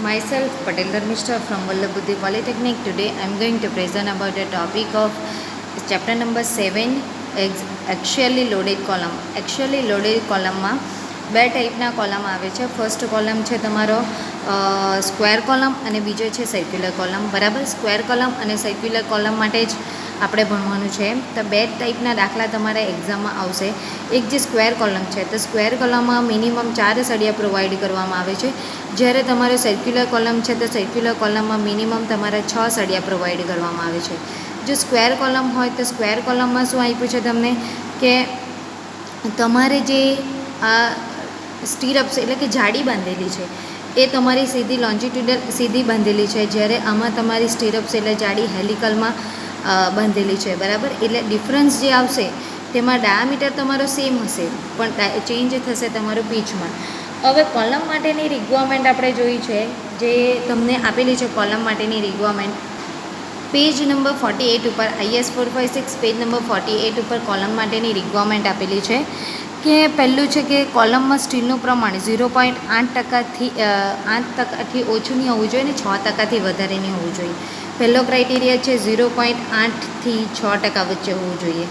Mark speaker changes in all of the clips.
Speaker 1: Myself, Patel Dharmishta from Vallabhuddhi Polytechnic. Today I am going to present about the topic of chapter number 7, Axially loaded column. Axially loaded column માં બે ટાઈપના column આવે છે. First column છે તમારો square column અને બીજો છે સર્ક્યુલર કોલમ. બરાબર, સ્ક્વેર કોલમ અને સર્ક્યુલર કોલમ માટે જ આપણે ભણવાનું છે. તો બે ટાઈપના દાખલા તમારા એક્ઝામમાં આવશે. એક જે સ્ક્વેર કોલમ છે, તો સ્ક્વેર કોલમમાં મિનિમમ 4 સળિયા પ્રોવાઈડ કરવામાં આવે છે. જ્યારે તમારો સર્ક્યુલર કોલમ છે, તો સર્ક્યુલર કોલમમાં મિનિમમ તમારે 6 સળિયા પ્રોવાઈડ કરવામાં આવે છે. જો સ્ક્વેર કોલમ હોય તો સ્ક્વેર કોલમમાં શું આપ્યું છે તમને કે તમારે જે આ સ્ટીરપ્સ એટલે કે જાડી બાંધેલી છે એ તમારી સીધી લોન્જિટ્યુડલ સીધી બાંધેલી છે, જ્યારે આમાં તમારી સ્ટીરપ્સ એટલે જાડી હેલિકલમાં બાંધેલી છે. બરાબર, એટલે ડિફરન્સ જે આવશે તેમાં ડાયામીટર તમારો સેમ હશે, પણ ચેન્જ થશે તમારું પીચમાં. હવે કોલમ માટેની રિક્વાયરમેન્ટ આપણે જોઈ છે, જે તમને આપેલી છે કોલમ માટેની રિક્વાયરમેન્ટ પેજ નંબર 48 ઉપર IS 456 પેજ નંબર 48 ઉપર કોલમ માટેની રિક્વાયરમેન્ટ આપેલી છે. કે પહેલું છે કે કોલમમાં સ્ટીલનું પ્રમાણ 0.8%થી 8% ઓછું નહીં હોવું જોઈએ ને 6%થી વધારે નહીં હોવું જોઈએ. પહેલો ક્રાઇટેરિયા છે 0.8થી 6% વચ્ચે હોવું જોઈએ.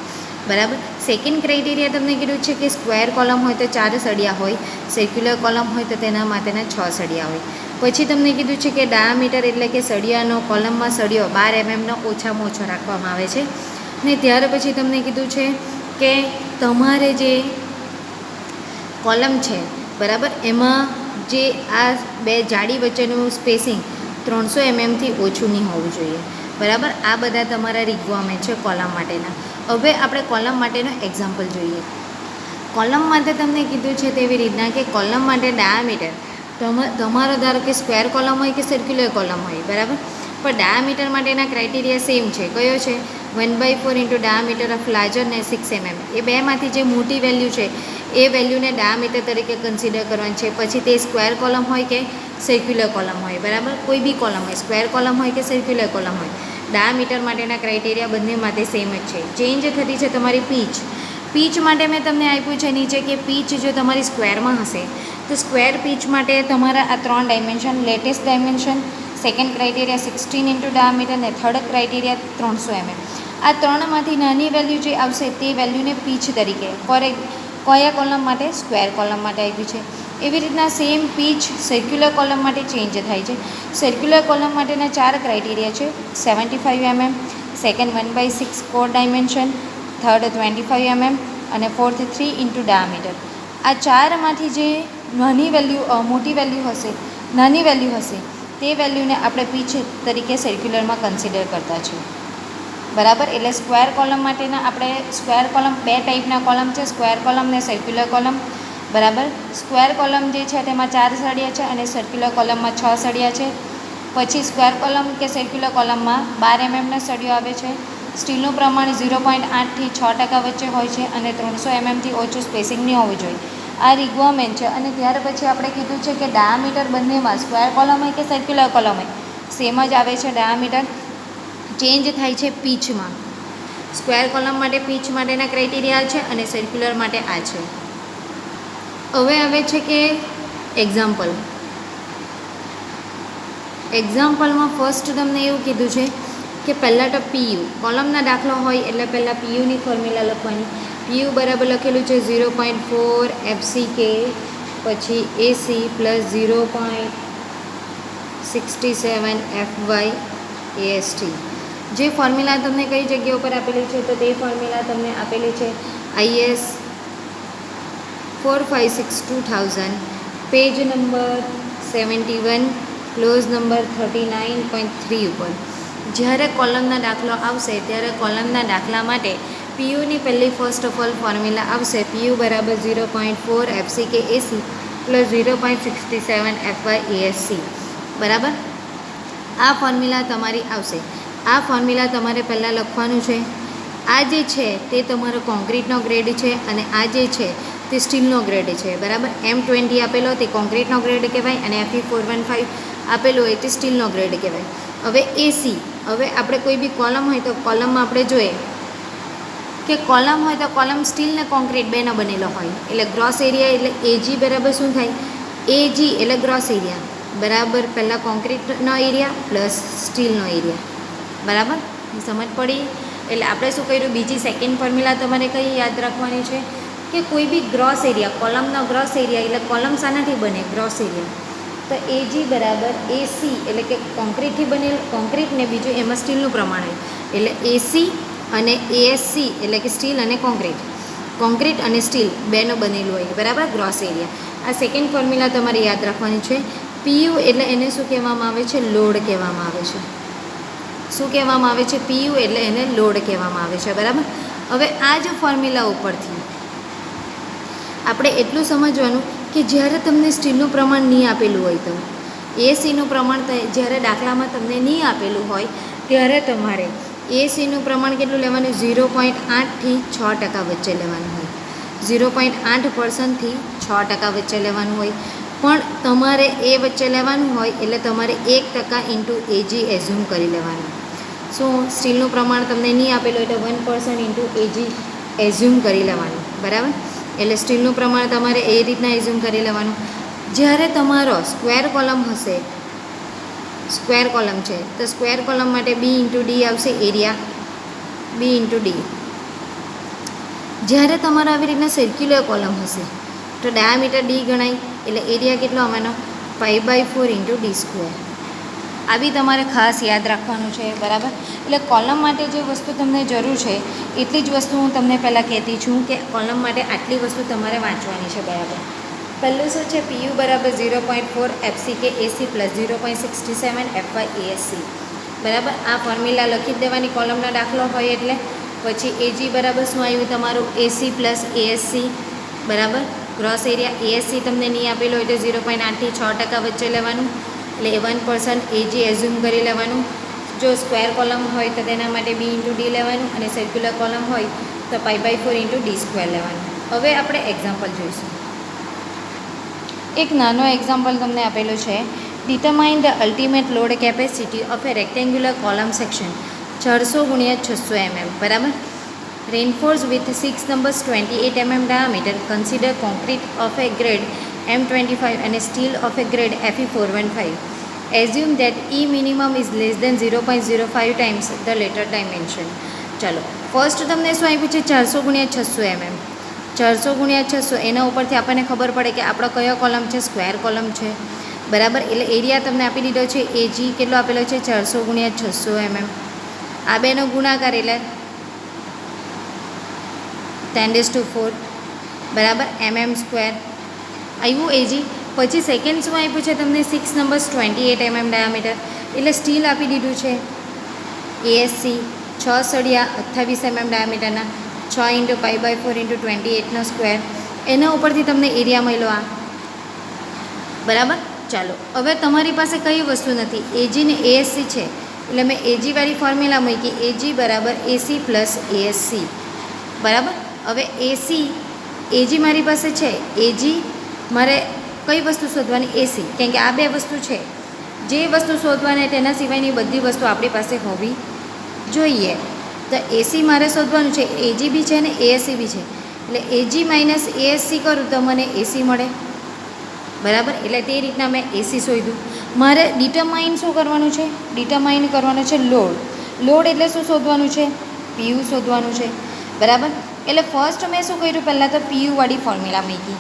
Speaker 1: બરાબર. સેકન્ડ ક્રાઇટેરિયા તમને કીધું છે કે સ્ક્વેર કોલમ હોય તો 4 સળિયા હોય, સર્ક્યુલર કોલમ હોય તો તેના માટેના 6 સળિયા હોય. પછી તમને કીધું છે કે ડાયામીટર એટલે કે સળિયાનો કોલમમાં સળિયો 12 mm ઓછામાં ઓછો રાખવામાં આવે છે. ને ત્યાર પછી તમને કીધું છે કે તમારે જે કોલમ છે, બરાબર, એમાં જે આ બે જાડી વચ્ચેનું સ્પેસિંગ 300 mmથી ઓછું નહીં હોવું જોઈએ. બરાબર, આ બધા તમારા રિક્વાયરમેન્ટ છે કોલમ માટેના. હવે આપણે કોલમ માટેનો એક્ઝામ્પલ જોઈએ. કોલમ માટે તમને કીધું છે તેવી રીતના કે કોલમ માટે ડાયામીટર તમારો ધારો કે સ્ક્વેર કોલમ હોય કે સર્ક્યુલર કોલમ હોય, બરાબર, પણ ડાયામીટર માટેના ક્રાઇટેરિયા સેમ છે. કયો છે? 1/4 ઇન્ટુ ડાયામીટર ઓફ લાર્જર ને 6 mm. એ બેમાંથી જે મોટી વેલ્યુ છે એ વેલ્યુને ડાયામીટર તરીકે કન્સિડર કરવાની છે. પછી તે સ્ક્વેર કોલમ હોય કે સર્ક્યુલર કોલમ હોય, બરાબર, કોઈ બી કોલમ હોય, સ્ક્વેર કોલમ હોય કે સર્ક્યુલર કોલમ હોય, ડાયામીટર માટેના ક્રાઇટેરિયા બંને માટે સેમ જ છે. ચેન્જ થતી છે તમારી પીચ. પીચ માટે મેં તમને આપ્યું છે નીચે કે પીચ જો તમારી સ્ક્વેરમાં હશે તો સ્ક્વેર પીચ માટે તમારા આ 3 dimension, latest dimension, second criteria 16 into diameter ને થર્ડ ક્રાઇટેરિયા 300 mm. આ ત્રણમાંથી નાની વેલ્યુ જે આવશે તે વેલ્યુને પીચ તરીકે કયા કોલમ માટે? સ્ક્વેર કોલમ માટે આપ્યું છે. એવી રીતના સેમ પીચ સર્ક્યુલર કોલમ માટે ચેન્જ થાય છે. સર્ક્યુલર કોલમ માટેના 4 ક્રાઇટેરિયા છે. 75 mm, second 1/6 core dimension, third 25 mm અને ફોર્થ 3 ઇન્ટુ ડાયામીટર. આ ચારમાંથી જે નાની વેલ્યુ મોટી વેલ્યુ હશે, નાની વેલ્યુ હશે તે વેલ્યુને આપણે પીચ તરીકે સર્ક્યુલરમાં કન્સિડર કરતા છે. બરાબર, એટલે સ્ક્વેર કોલમ માટેના આપણે સ્ક્વેર કોલમ બે ટાઈપના કોલમ છે, સ્ક્વેર કોલમ ને સર્ક્યુલર કોલમ. બરાબર, સ્ક્વેર કોલમ જે છે તેમાં 4 સળિયા છે અને સર્ક્યુલર કોલમમાં 6 સળિયા છે. પછી સ્ક્વેર કોલમ કે સર્ક્યુલર કોલમમાં 12 mmનો સળિયો આવે છે. સ્ટીલનું પ્રમાણ 0.8થી 6% વચ્ચે હોય છે અને 300 mmથી ઓછું સ્પેસિંગ નહીં હોવું જોઈએ. આ રિક્વાયરમેન્ટ છે. અને ત્યાર પછી આપણે કીધું છે કે ડાયામીટર બંનેમાં સ્ક્વેર કોલમ હોય કે સર્ક્યુલર કોલમ હોય સેમ જ આવે છે. ડાયામીટર ચેન્જ થાય છે પીચમાં. સ્ક્વેર કોલમ માટે પીચ માટેના ક્રાઇટેરિયા છે અને સર્ક્યુલર માટે આ છે. હવે આવે છે કે એક્ઝામ્પલ. એક્ઝામ્પલમાં ફર્સ્ટ તમને એવું કીધું છે કે પહેલાં તો PU કોલમના દાખલો હોય એટલે પહેલાં PUની ફોર્મ્યુલા લખવાની. PU બરાબર લખેલું છે 0.4 FCK પછી AC પ્લસ 0.67 FY AST. જે ફોર્મ્યુલા તમને કઈ જગ્યા ઉપર આપેલી છે? તો તે ફોર્મ્યુલા તમને આપેલી છે IS 456/2000 page number 71 clause number 39.3 ઉપર. જ્યારે કોલમના દાખલો આવશે ત્યારે કોલમના દાખલા માટે PUની પહેલી ફર્સ્ટ ઓફ ઓલ ફોર્મ્યુલા આવશે. PU બરાબર 0.4 FCK AC plus 0.67 FY ASC. બરાબર, આ ફોર્મ્યુલા તમારી આવશે. આ ફોર્મ્યુલા તમારે પહેલાં લખવાનું છે. આ જે છે તે તમારો કોન્ક્રીટનો ગ્રેડ છે અને આ જે છે તે સ્ટીલનો ગ્રેડ છે. બરાબર, M20 આપેલો તે કોન્ક્રીટનો ગ્રેડ કહેવાય અને Fe415 આપેલો હોય તે સ્ટીલનો ગ્રેડ કહેવાય. હવે AC, હવે આપણે કોઈ બી કોલમ હોય તો કોલમમાં આપણે જોઈએ કે કોલમ હોય તો કોલમ સ્ટીલ ને કોન્ક્રીટ બેનો બનેલો હોય એટલે ગ્રોસ એરિયા એટલે AG બરાબર શું થાય? AG એટલે ગ્રોસ એરિયા. બરાબર પહેલાં કોન્ક્રીટનો એરિયા પ્લસ સ્ટીલનો એરિયા, બરાબર સમજ પડી. એટલે આપણે શું કર્યું, બીજી સેકન્ડ ફોર્મ્યુલા તમારે કઈ યાદ રાખવાની છે કે કોઈ બી ગ્રોસ એરિયા, કોલમનો ગ્રોસ એરિયા, એટલે કોલમ શાનાથી બને, ગ્રોસ એરિયા. તો એજી બરાબર એસી, એટલે કે કોન્ક્રીટથી બનેલ, કોન્ક્રીટ ને બીજું એમાં સ્ટીલનું પ્રમાણ હોય, એટલે એસી અને એએસસી, એટલે કે સ્ટીલ અને કોન્ક્રીટ, કોન્ક્રીટ અને સ્ટીલ બેનો બનેલું હોય, બરાબર ગ્રોસ એરિયા. આ સેકન્ડ ફોર્મ્યુલા તમારે યાદ રાખવાની છે. પીયુ એટલે એને શું કહેવામાં આવે છે, લોડ કહેવામાં આવે છે. શું કહેવામાં આવે છે, પીયુ એટલે એને લોડ કહેવામાં આવે છે, બરાબર. હવે આ જ ફોર્મ્યુલા ઉપરથી આપણે એટલું સમજવાનું કે જ્યારે તમને સ્ટીલનું પ્રમાણ નહીં આપેલું હોય તો એસીનું પ્રમાણ જ્યારે દાખલામાં તમને નહીં આપેલું હોય ત્યારે તમારે એસીનું પ્રમાણ કેટલું લેવાનું, 0.8થી 6% વચ્ચે લેવાનું હોય, 0.8%થી 6% વચ્ચે લેવાનું હોય. પણ તમારે એ વચ્ચે લેવાનું હોય એટલે તમારે 1% ઇન્ટુ એજી એઝ્યુમ કરી લેવાનું. શું સ્ટીલનું પ્રમાણ તમને નહીં આપેલું એટલે 1% ઇન્ટુ એજી એઝ્યુમ કરી લેવાનું, બરાબર. એટલે સ્ટીલનું પ્રમાણ તમારે એ રીતના એઝ્યુમ કરી લેવાનું. જ્યારે તમારો સ્ક્વેર કોલમ હશે, સ્ક્વેર કોલમ છે તો સ્ક્વેર કોલમ માટે બી ઇન્ટુ ડી આવશે એરિયા, બી ઇન્ટુ ડી. જ્યારે તમારો આવી રીતના સર્ક્યુલર કોલમ હશે તો ડાયામીટર ડી ગણાય, એટલે એરિયા કેટલો આવવાનો, 5/4 ઇન્ટુ ડી સ્ક્વેર. આવી તમારે ખાસ યાદ રાખવાનું છે, બરાબર. એટલે કોલમ માટે જે વસ્તુ તમને જરૂર છે એટલી જ વસ્તુ હું તમને પહેલાં કહેતી છું કે કોલમ માટે આટલી વસ્તુ તમારે વાંચવાની છે, બરાબર. પહેલું શું છે, પીયુ બરાબર 0.4 એફસી કે એસી પ્લસ 0.67 એફવાય એએસસી, બરાબર. આ ફોર્મ્યુલા લખી જ દેવાની કોલમનો દાખલો હોય એટલે. પછી એજી બરાબર શું આવ્યું તમારું, એસી પ્લસ એએસસી, બરાબર. ગ્રોસ એરિયા એએસસી તમને નહીં આપેલો એટલે 0.8થી 6% વચ્ચે લેવાનું, એટલે 1% એજી એઝ્યુમ કરી લેવાનું. જો સ્ક્વેર કોલમ હોય તો તેના માટે બી ઇન્ટુ ડી લેવાનું, અને સર્ક્યુલર કોલમ હોય તો 5/4 ઇન્ટુ ડી સ્ક્વેર લેવાનું. હવે આપણે એક્ઝામ્પલ જોઈશું. એક નાનો એક્ઝામ્પલ તમને આપેલું છે, determine the ultimate load capacity of A rectangular column section 400 × 600 mm, બરાબર. reinforced with 6 numbers 28 mm diameter. Consider concrete of a grade M25 and steel of a grade Fe415. Assume that E minimum is less than 0.05 times the latter dimension. ચાલો first તમને શું આપ્યું છે, 400 × 600 mm. 400 × 600 એના ઉપરથી આપણને ખબર પડે કે આપણો કયો કોલમ છે, સ્ક્વેર કોલમ છે, બરાબર. એટલે એરિયા તમને આપી દીધો છે એજી કેટલો આપેલો છે, 400 × 600 mm. આ બેનો ગુણાકાર એટલે 10⁴, બરાબર, mm સ્ક્વેર આવ્યું એજી. પછી સેકન્ડ શું આપ્યું છે તમને, 6 numbers 28 mm ડાયામીટર, એટલે સ્ટીલ આપી દીધું છે એએસસી 6 સળિયા 28 mm ડાયામીટરના, 6 × 5/4 × 28 સ્ક્વેર. એના ઉપરથી તમને એરિયા મળ્યો આ, બરાબર. ચાલો હવે તમારી પાસે કઈ વસ્તુ નથી, એજી ને એએસસી છે એટલે મેં એજીવાળી ફોર્મ્યુલા મૂકી, એજી બરાબર એસી પ્લસ એએસસી, બરાબર. હવે એજી મારી પાસે છે, એજી મારે કઈ વસ્તુ શોધવાની, એસી, કેમ કે આ બે વસ્તુ છે. જે વસ્તુ શોધવાની તેના સિવાયની બધી વસ્તુ આપણી પાસે હોવી જોઈએ. તો એસી મારે શોધવાનું છે, એજી બી છે ને એએસસી બી છે, એટલે એજી માઇનસ એએસસી કરું તો મને એસી મળે, બરાબર. એટલે તે રીતના મેં એસી શોધ્યું. મારે ડિટરમાઇન શું કરવાનું છે, ડિટરમાઇન કરવાનું છે લોડ. લોડ એટલે શું શોધવાનું છે, પીયુ શોધવાનું છે, બરાબર. એટલે ફર્સ્ટ મેં શું કર્યું, પહેલાં તો પીયુવાળી ફોર્મ્યુલા મૂકી,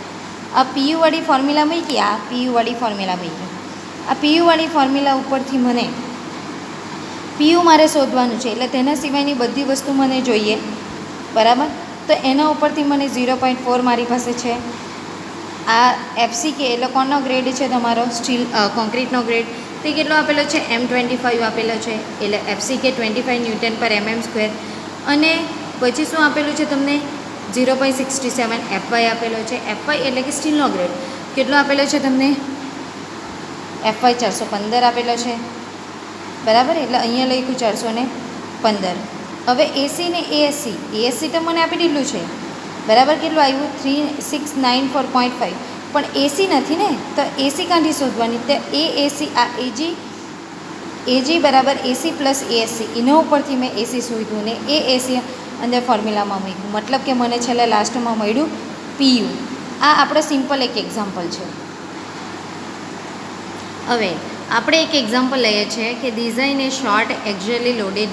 Speaker 1: આ પીયુવાળી ફોર્મ્યુલા મૂકી, આ પીયુવાળી ફોર્મ્યુલા મૂકી. આ પીયુવાળી ફોર્મ્યુલા ઉપરથી મને પીયુ મારે શોધવાનું છે, એટલે તેના સિવાયની બધી વસ્તુ મને જોઈએ, બરાબર. તો એના ઉપરથી મને 0.4 મારી પાસે છે. આ એફસી કે એટલે કોનો ગ્રેડ છે તમારો, સ્ટીલ કોન્ક્રીટનો ગ્રેડ, તે કેટલો આપેલો છે, M25 આપેલો છે, એટલે એફસી કે 25 Nm/mm². અને પછી શું આપેલું છે તમને, 0.67 એફવાય આપેલો છે. એફવાય એટલે કે સ્ટીલનો ગ્રેડ કેટલો આપેલો છે તમને, એફવાય 415 આપેલો છે, બરાબર. એટલે અહીંયા લખ્યું 415. હવે એસી ને એએસસી તો મને આપી દીધું છે, બરાબર. કેટલું આવ્યું, 3694.5, પણ એસી નથી ને, તો એસી ક્યાંથી શોધવાની, તો એસી આ એજી બરાબર એસી પ્લસ એએસસી, એના ઉપરથી મેં એસી શોધ્યું ને એ એસી અંદર ફોર્મ્યુલામાં મૂક્યું, મતલબ કે મને છેલ્લે લાસ્ટમાં મળ્યું પીયુ. આ આપણો સિમ્પલ એક એક્ઝામ્પલ છે. હવે આપણે એક એક્ઝામ્પલ લઈએ છીએ કે ડિઝાઇન એ શોર્ટ એક્ઝેલી લોડેડ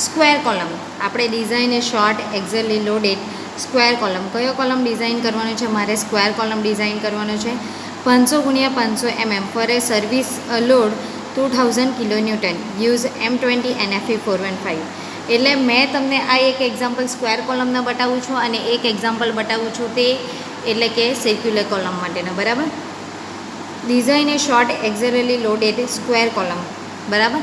Speaker 1: સ્ક્વેર કોલમ. આપણે ડિઝાઇન એ શોર્ટ એક્ઝેલી લોડેડ સ્ક્વેર કોલમ, કયો કોલમ ડિઝાઇન કરવાનો છે? મારે સ્ક્વેર કોલમ ડિઝાઇન કરવાનો છે 500 × 500 mm for a service load 2000 kN use M20 NFE 415. એટલે મેં તમને આ એક એક્ઝામ્પલ સ્ક્વેર કોલમના બતાવું છું અને એક એક્ઝામ્પલ બતાવું છું તે એટલે કે સર્ક્યુલર કોલમ માટેનો. બરાબર. ડિઝાઇન એ શોર્ટ એક્ઝેલી લોડેડ સ્ક્વેર કોલમ. બરાબર.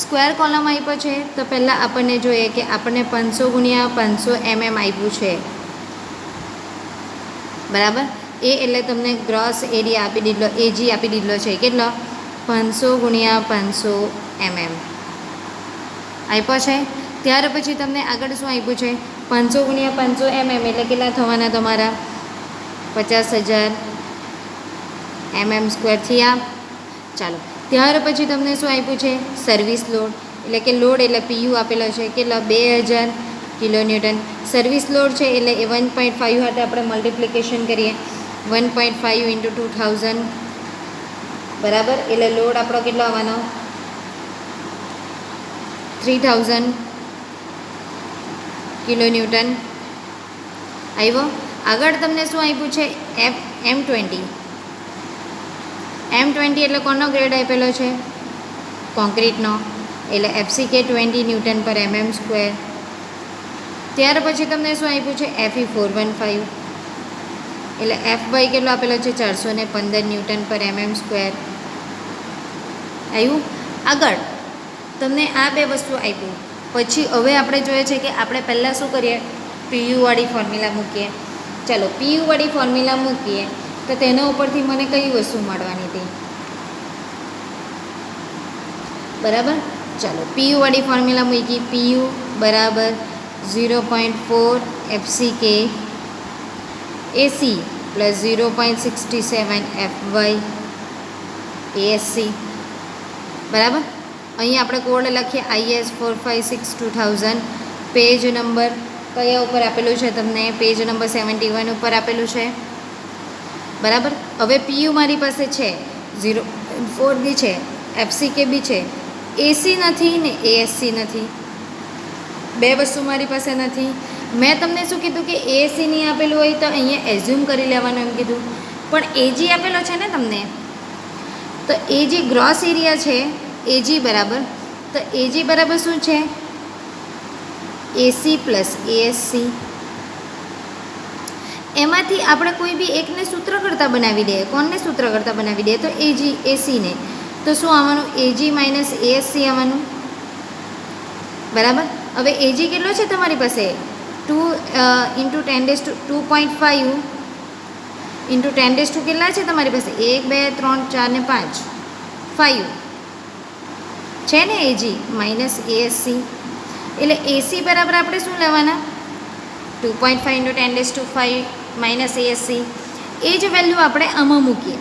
Speaker 1: સ્ક્વેર કોલમ આપ્યો છે તો પહેલાં આપણને જોઈએ કે આપણને 500 × 500 mm આપ્યું છે. બરાબર. એ એટલે તમને ગ્રોસ એરિયા આપી દીધો, એજી આપી દીધો છે કેટલો? 500 × 500 mm આપ્યો છે. ત્યાર પછી તમને આગળ શું આપ્યું છે? 500 × 500 mm એટલે કેટલા થવાના તમારા? 50,000 mm² થયા. ચાલો, ત્યાર પછી તમને શું આપ્યું છે? સર્વિસ લોડ એટલે કે લોડ એટલે PU આપેલો છે કેટલો? 2000 kN. સર્વિસ લોડ છે એટલે એ 1.5 હાથે આપણે મલ્ટિપ્લિકેશન કરીએ. 1.5 × 2000. બરાબર. એટલે લોડ આપણો કેટલો આવવાનો? 3000 kN આવ્યો. આગળ તમને શું આપ્યું છે? M20. M20 એટલે કોનો ગ્રેડ આપેલો છે? કોન્ક્રીટનો. એટલે FCK 20 Nm/mm². ત્યાર પછી તમને શું આપ્યું છે? FE 415 એટલે FY કેટલો આપેલો છે? 415 Nm/mm². આવ્યું. આગળ તમને આ બે વસ્તુ આપ્યું પછી હવે આપણે જોઈએ છે કે આપણે પહેલાં શું કરીએ? PU વાળી ફોર્મ્યુલા મૂકીએ. ચાલો, PU વાળી ફોર્મ્યુલા મૂકીએ તો તેના ઉપરથી મને કઈ વસ્તુ મળવાની હતી? બરાબર. ચાલો, PU વાળી ફોર્મ્યુલા મૂકી. PU બરાબર 0.4 FCK AC plus 0.67 FY ASC. બરાબર. અહીં આપણે કોડ લખીએ IS 456/2000. પેજ નંબર કયા ઉપર આપેલું છે તમને? પેજ નંબર 71 ઉપર આપેલું છે. બરાબર. હવે PU મારી પાસે છે 0.4 બી છે, FCK બી છે, AC નથી ને ASC નથી. બે વસ્તુ મારી પાસે નથી. મેં તમને શું કીધું કે ASC નહીં આપેલું હોય તો અહીંયા એઝ્યુમ કરી લેવાનું એમ કીધું. પણ AG આપેલો છે ને તમને, તો એ જે ગ્રોસ એરિયા છે AG બરાબર, તો AG બરાબર શું છે? AC plus ASC. એમાંથી આપણે કોઈ બી એકને સૂત્રકર્તા બનાવી દઈએ. કોણને સૂત્રકર્તા બનાવી દઈએ? તો AC ને. તો શું આવવાનું? AG માઇનસ ASC આવવાનું. બરાબર. હવે AG કેટલો છે તમારી પાસે? 2 × 10⁵ ઇન્ટુ 10⁻, કેટલા છે તમારી પાસે? 1 2 3 4 ને 5 5 છે ને AG માઇનસ ASC. એટલે AC બરાબર આપણે શું લેવાના? 2.5 × 10⁵ માઇનસ ASC. એ જ વેલ્યુ આપણે આમાં મૂકીએ.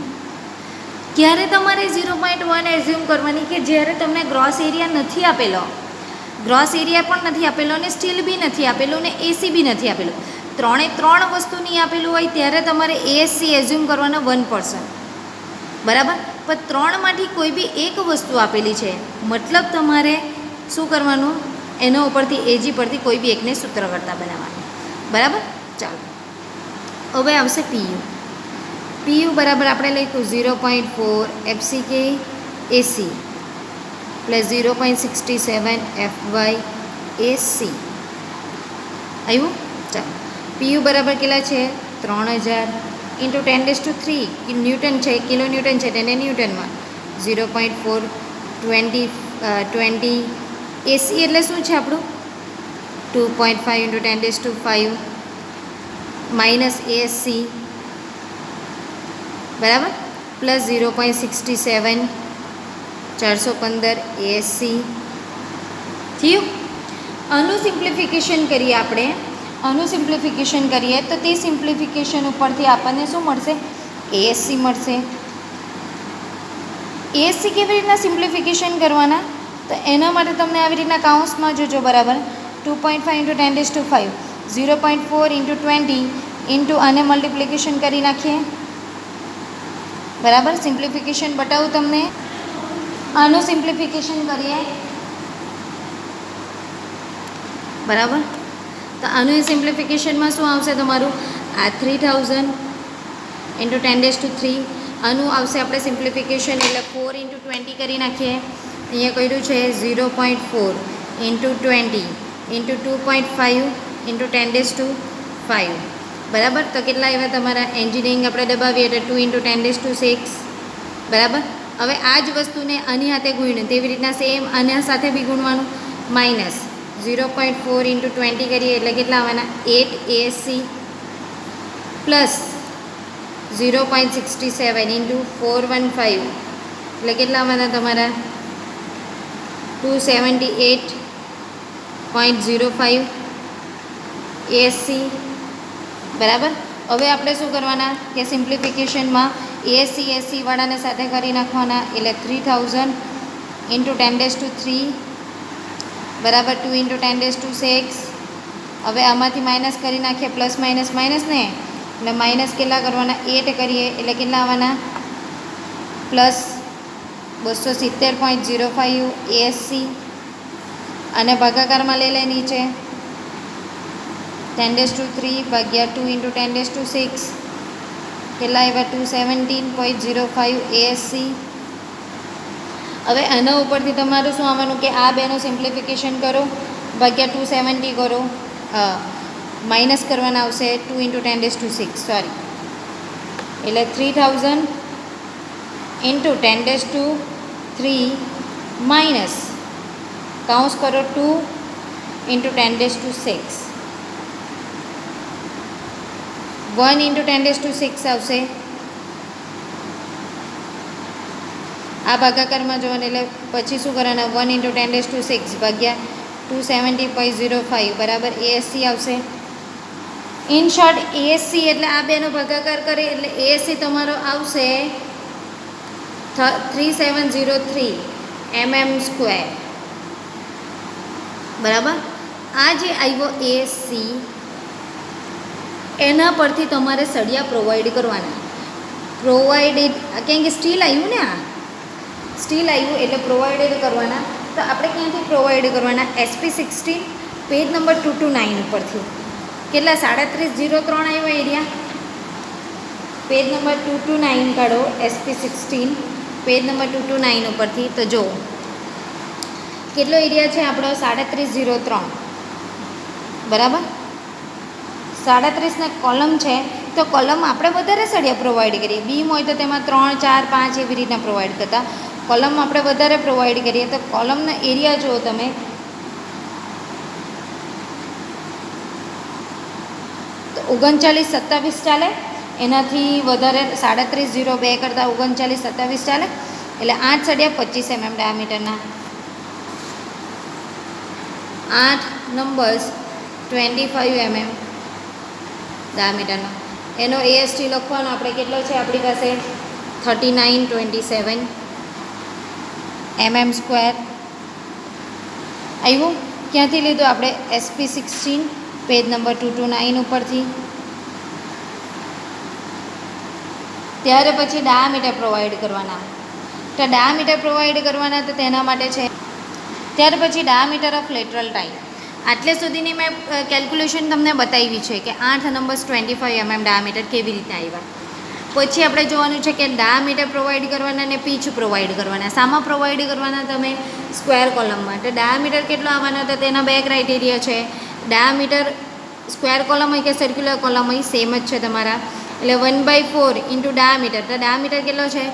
Speaker 1: ક્યારે તમારે 0.1 એઝ્યુમ કરવાની કે જ્યારે તમને ગ્રોસ એરિયા નથી આપેલો, ગ્રોસ એરિયા પણ નથી આપેલો અને સ્ટીલ બી નથી આપેલું ને AC બી નથી આપેલું, ત્રણ વસ્તુ નહીં આપેલું હોય ત્યારે તમારે ASC એઝ્યુમ કરવાનો 1%. બરાબર. પણ ત્રણમાંથી કોઈ બી એક વસ્તુ આપેલી છે, મતલબ તમારે શું કરવાનું? એના ઉપરથી AG પરથી કોઈ બી એકને સૂત્રકર્તા બનાવવાનું. બરાબર. ચાલો, હવે આવશે PU બરાબર આપણે લખ્યું 0.4 FCK AC plus 0.67 FY AC આવ્યું. ચાલો, PU બરાબર કેટલા છે? 3000 ઇન્ટુ 10⁻³ ન્યૂટન છે, કિલો ન્યૂટન છે તેને ન્યૂટનમાં 0.420 AC એટલે શું છે આપણું? 2.5 × 10⁵ માઇનસ ASC બરાબર પ્લસ 0.67 415 ASC થયું. આનું સિમ્પ્લિફિકેશન કરીએ આપણે. આનું સિમ્પ્લિફિકેશન કરીએ તો તે સિમ્પ્લિફિકેશન ઉપરથી આપણને શું મળશે? ASC મળશે. ASC કેવી રીતના સિમ્પ્લિફિકેશન કરવાના? તો એના માટે તમને આવી રીતના કાઉન્સમાં જોજો. બરાબર. 2.5 × 10⁵ 0.4 × 20 ઇન્ટુ આને મલ્ટિપ્લિકેશન કરી નાખીએ. બરાબર. સિમ્પ્લિફિકેશન બતાવું તમને. આનું સિમ્પ્લિફિકેશન કરીએ, બરાબર. તો આનું સિમ્પ્લિફિકેશનમાં શું આવશે તમારું? આ 3000 ઇન્ટુ 10⁻³ આનું આવશે આપણે સિમ્પ્લિફિકેશન, એટલે 4 ઇન્ટુ 20 કરી નાખીએ. અહીંયા કર્યું છે 0.4 ઇન્ટુ 20 ઇન્ટુ 2.5 ઇન્ટુ 10⁻5, બરાબર. તો કેટલા આવ્યા તમારા? એન્જિનિયરિંગ આપણે દબાવીએ એટલે 2 ઇન્ટુ 10⁻6, બરાબર. હવે આ જ વસ્તુને આની સાથે ગુણ્યું તેવી રીતના સેમ આના સાથે બી ગુણવાનું. માઇનસ 0.4 ઇન્ટુ 20 કરીએ એટલે કેટલા આવવાના? 8 ASC પ્લસ 0.67 ઇન્ટુ 415 એટલે કેટલા આવવાના તમારા? 278.05 ASC, બરાબર. હવે આપણે શું કરવાના કે સિમ્પ્લિફિકેશનમાં ASC વાળાને સાથે કરી નાખવાના, એટલે 3000 ઇન્ટુ 10⁻³ બરાબર 2 ઇન્ટુ 10⁻6. હવે આમાંથી માઇનસ કરી નાખીએ, પ્લસ માઇનસ માઇનસ ને, એટલે માઇનસ કેટલા કરવાના? 8 કરીએ એટલે કેટલા આવવાના? પ્લસ 270.05 ASC, અને ભાગાકારમાં લઈ લે નીચે 10⁻³ ભાગ્યા 2 ઇન્ટુ 10⁻6 કેટલા આવ્યા? 217.05 ASC. હવે આના ઉપરથી તમારું શું આવવાનું કે આ બેનું સિમ્પ્લિફિકેશન કરો, ભાગ્યા 270 કરો, માઇનસ કરવાના આવશે 2 ઇન્ટુ 10⁻6, સોરી. એટલે 3000 ઇન્ટુ 10⁻³ માઇનસ કાઉન્સ કરો 2 ઇન્ટુ 10⁻6, 1 ઇન્ટુ 10⁻6 આવશે. આ ભાગાકારમાં જોવાનું એટલે પછી શું કરવાના? 1 ઇન્ટુ 10⁻6 ભાગ્યા 270.05 બરાબર ASC આવશે. ઇન શોર્ટ ASC એટલે આ બેનો ભાગાકાર કરે એટલે ASC તમારો આવશે 3703 mm², બરાબર. આ જે આવ્યો ASC એના પરથી તમારે સળિયા પ્રોવાઈડ કરવાના. પ્રોવાઈડેડ કેમ કે સ્ટીલ આવ્યું ને, આ સ્ટીલ આવ્યું એટલે પ્રોવાઈડેડ કરવાના. તો આપણે ક્યાંથી પ્રોવાઈડ કરવાના? SP16 પેજ નંબર 229 ઉપરથી. કેટલા? 3703 આવ્યો એરિયા. પેજ નંબર 229 કાઢો, SP16 પેજ નંબર 229 ઉપરથી. તો જો કેટલો એરિયા છે આપણો? 3703, બરાબર. 37 કોલમ છે, તો કોલમ આપણે વધારે સળિયા પ્રોવાઈડ કરીએ. બીમ હોય તો તેમાં 3, 4, 5 એવી રીતના પ્રોવાઈડ કરતા. કોલમ આપણે વધારે પ્રોવાઈડ કરીએ તો કોલમનો એરિયા જુઓ તમે, તો 3927 ચાલે. એનાથી વધારે 3702 કરતાં 3927 ચાલે. એટલે 8 સળિયા 25 mm ડાયામીટરના, 8 નંબર્સ 25 mm ડાયામીટરનો. એનો AST લખવાનો આપણે કેટલો છે આપણી પાસે? 3927 mm². આવ્યું? ક્યાંથી લીધું આપણે? SP16 પેજ નંબર 229 ઉપરથી. ત્યારે પછી ડાયામીટર પ્રોવાઈડ કરવાના. તો ડાયામીટર પ્રોવાઈડ કરવાના તો તેના માટે છે. ત્યાર પછી ડાયામીટર ઓફ લેટરલ ટાઈ. આટલે સુધીની મેં કેલ્ક્યુલેશન તમને બતાવી છે કે 8 નંબર્સ 25 mm ડાયામીટર કેવી રીતે આવ્યા. પછી આપણે જોવાનું છે કે ડાયામીટર પ્રોવાઈડ કરવાના અને પીચ પ્રોવાઈડ કરવાના. શામાં પ્રોવાઈડ કરવાના? તમે સ્ક્વેર કોલમમાં. તો ડાયામીટર કેટલો આવવાનો? તો તેના બે ક્રાઇટેરિયા છે. ડાયામીટર સ્ક્વેર કોલમ હોય કે સર્ક્યુલર કોલમ હોય સેમ જ છે તમારા. એટલે 1/4 ઇન્ટુ ડાયામીટર. તો ડાયામીટર કેટલો છે?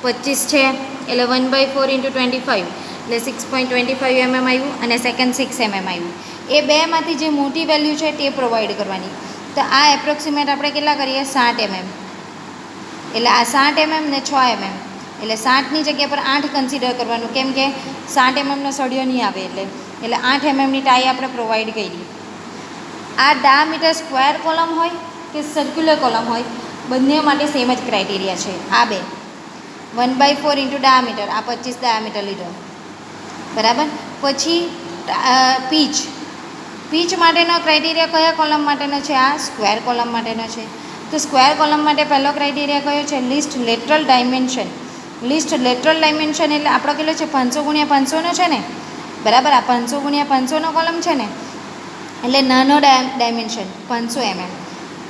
Speaker 1: 25 છે, એટલે 1/4 ઇન્ટુ 25 એટલે 6.25 mm આવ્યું, અને સેકન્ડ 6 mm આવ્યું. એ બેમાંથી જે મોટી વેલ્યુ છે તે પ્રોવાઈડ કરવાની. તો આ એપ્રોક્સિમેટ આપણે કેટલા કરીએ? 60 mm. એટલે આ 60 mm ને 6 mm, એટલે 60ની જગ્યા પર 8 કન્સિડર કરવાનું, કેમ કે 60 mm સળિયો નહીં આવે એટલે 8 mmની ટાઈ આપણે પ્રોવાઈડ કરી. આ ડાયામીટર સ્ક્વેર કોલમ હોય કે સર્ક્યુલર કોલમ હોય, બંને માટે સેમ જ ક્રાઇટેરિયા છે. આ બે 1/4 ઇન્ટુ ડાયામીટર, આ 25 ડાયામીટર લીધો, બરાબર. પછી પીચ માટેનો ક્રાઇટેરિયા કયા કોલમ માટેનો છે? આ સ્ક્વેર કોલમ માટેનો છે. તો સ્ક્વેર કોલમ માટે પહેલો ક્રાઇટેરિયા કયો છે? List lateral dimension. List lateral dimension એટલે આપણો કેટલો છે 500 ગુણ્યા 500નો છે ને, બરાબર. આ 500 ગુણ્યા 500નો કોલમ છે ને, એટલે નાનો ડાયમેન્શન 500 mm.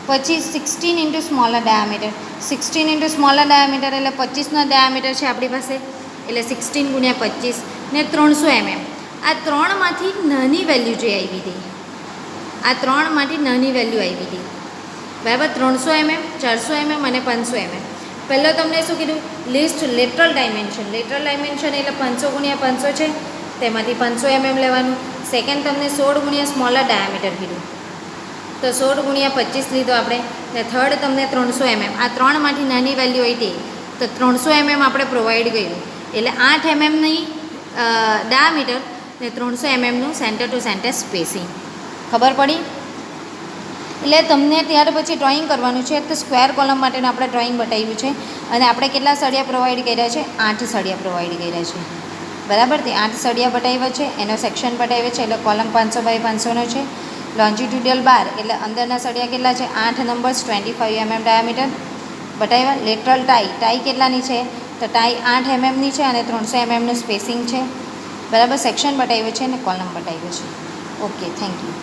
Speaker 1: પછી 16 into smaller diameter, 16 into smaller diameter એટલે 25નો ડાયામીટર છે આપણી પાસે, એટલે 16 ગુણ્યા 25 ને 300 mm. આ ત્રણમાંથી નાની વેલ્યુ જે આવી હતી, આ ત્રણમાંથી નાની વેલ્યુ આવી હતી, બરાબર. 300 mm, 400 mm અને 500 mm. પહેલાં તમને શું કીધું, list lateral dimension. Lateral dimension એટલે 500 ગુણ્યા 500 છે, તેમાંથી 500 mm લેવાનું. સેકન્ડ તમને 16 ગુણ્યા સ્મોલર ડાયામીટર કીધું, તો 16 ગુણ્યા 25 લીધો આપણે. ને થર્ડ તમને 300 mm. આ ત્રણમાંથી નાની વેલ્યુ હતી, તો 300 mm આપણે પ્રોવાઈડ કર્યું, એટલે 8 mmની ડાયામીટર ને 300 mmનું સેન્ટર ટુ સેન્ટર સ્પેસિંગ. ખબર પડી? એટલે તમને ત્યાર પછી ડ્રોઈંગ કરવાનું છે. તો સ્ક્વેર કોલમ માટેનું આપણે ડ્રોઈંગ બતાવ્યું છે, અને આપણે કેટલા સળિયા પ્રોવાઈડ કર્યા છે? 8 સળિયા પ્રોવાઈડ કર્યા છે, બરાબર. તે 8 સળિયા બતાવ્યા છે, એનો સેક્શન બતાવ્યો છે, એટલે કોલમ 500 બાય 500નો છે. લોન્જિટ્યુડિયલ બાર એટલે અંદરના સળિયા કેટલા છે? 8 નંબર્સ, 25 mm ડાયામીટર બતાવ્યા. લેટરલ ટાઈ કેટલાની છે? તો ટાઈ 8 mmની છે અને 300 mmનું સ્પેસિંગ છે, બરાબર. સેક્શન બતાવ્યો છે અને કોલમ બતાવ્યો છે. Okay, thank you.